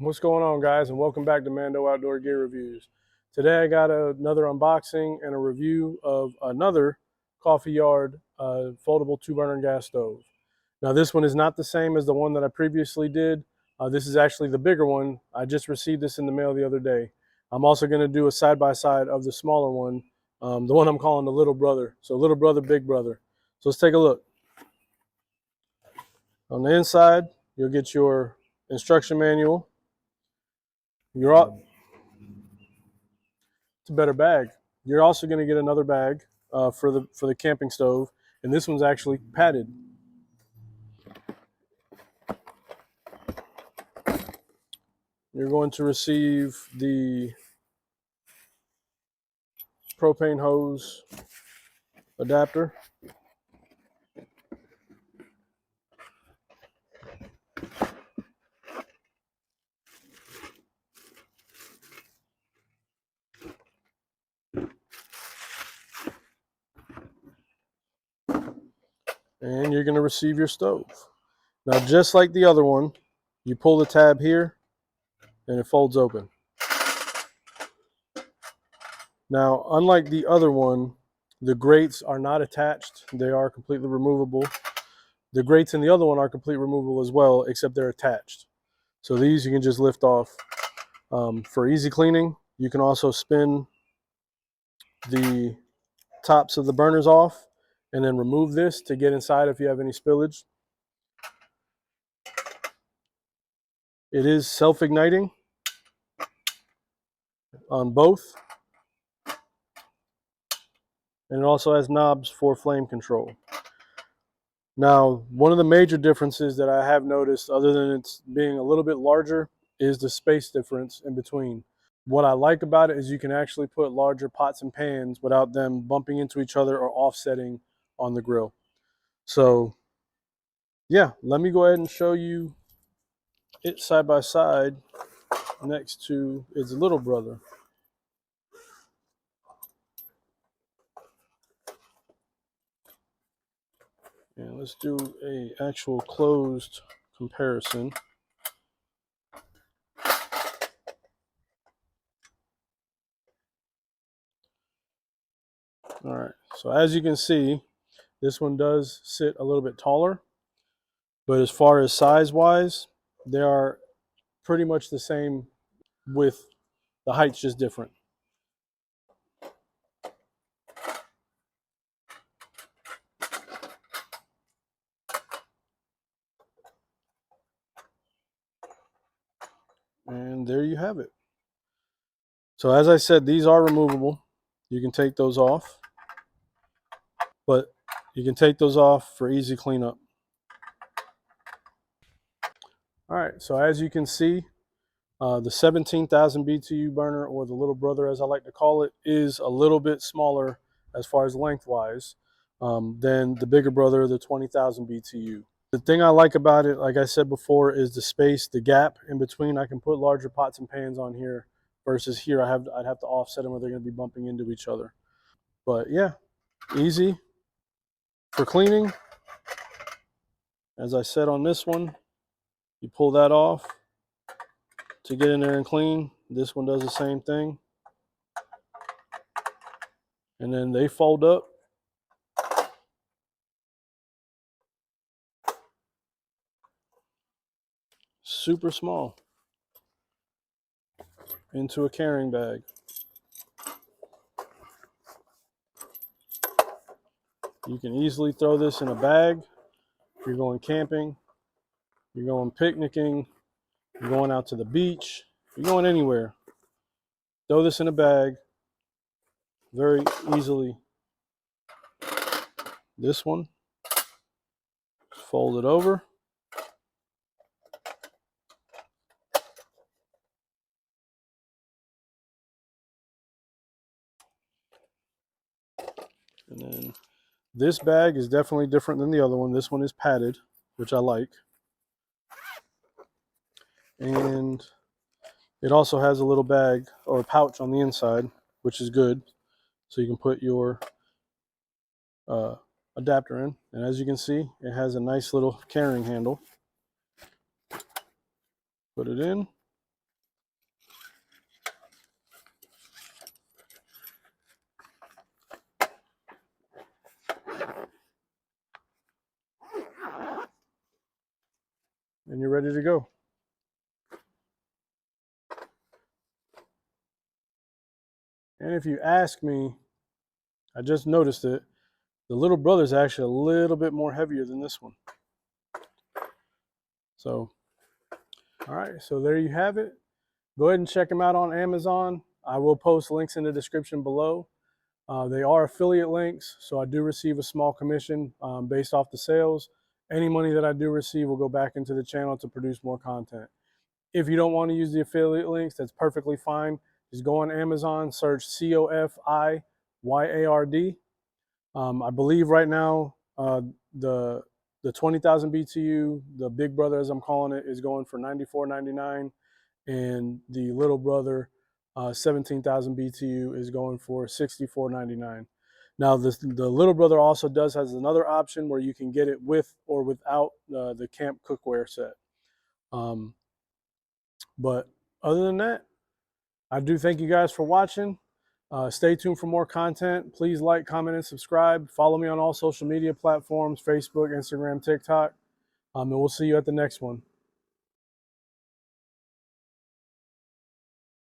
What's going on, guys, and welcome back to Mando Outdoor Gear Reviews. Today I got another unboxing and a review of another Coffee Yard foldable 2-burner gas stove. Now this one is not the same as the one that I previously did. This is actually the bigger one. I just received this in the mail the other day. I'm also going to do a side-by-side of the smaller one, the one I'm calling the little brother. So little brother, big brother. So let's take a look. On the inside, you'll get your instruction manual. It's a better bag. You're also going to get another bag for the camping stove, and this one's actually padded. You're going to receive the propane hose adapter. And you're going to receive your stove. Now, just like the other one, you pull the tab here and it folds open. Now, unlike the other one, the grates are not attached. They are completely removable. The grates in the other one are completely removable as well, except they're attached. So these you can just lift off. For easy cleaning, you can also spin the tops of the burners off and then remove this to get inside if you have any spillage. It is self-igniting on both, and it also has knobs for flame control. Now, one of the major differences that I have noticed, other than it's being a little bit larger, is the space difference in between. What I like about it is you can actually put larger pots and pans without them bumping into each other or offsetting on the grill. So yeah, let me go ahead and show you it side by side next to its little brother. And let's do a actual closed comparison. All right, so as you can see, this one does sit a little bit taller, but as far as size wise, they are pretty much the same, with the height's just different. And there you have it. So as I said, these are removable. You can take those off, but you can take those off for easy cleanup. All right, so as you can see, the 17,000 BTU burner, or the little brother as I like to call it, is a little bit smaller as far as lengthwise than the bigger brother, the 20,000 BTU. The thing I like about it, like I said before, is the space, the gap in between. I can put larger pots and pans on here versus here I'd have to offset them or they're going to be bumping into each other. But yeah, easy for cleaning. As I said on this one, you pull that off to get in there and clean. This one does the same thing. And then they fold up. Super small into a carrying bag. You can easily throw this in a bag. If you're going camping, you're going picnicking, you're going out to the beach, you're going anywhere. Throw this in a bag very easily. This one, fold it over. And then this bag is definitely different than the other one. This one is padded, which I like. And it also has a little bag or a pouch on the inside, which is good. So you can put your adapter in. And as you can see, it has a nice little carrying handle. Put it in. and you're ready to go. And if you ask me, I just noticed it, the little brother is actually a little bit more heavier than this one. So, all right, so there you have it. Go ahead and check them out on Amazon. I will post links in the description below. They are affiliate links, so I do receive a small commission based off the sales. Any money that I do receive will go back into the channel to produce more content. If you don't want to use the affiliate links, that's perfectly fine. Just go on Amazon, search COFIYARD. I believe right now the 20,000 BTU, the big brother as I'm calling it, is going for $94.99, and the little brother 17,000 BTU is going for $64.99. Now the little brother also has another option where you can get it with or without the camp cookware set. But other than that, I do thank you guys for watching. Stay tuned for more content. Please like, comment, and subscribe. Follow me on all social media platforms, Facebook, Instagram, TikTok. And we'll see you at the next one.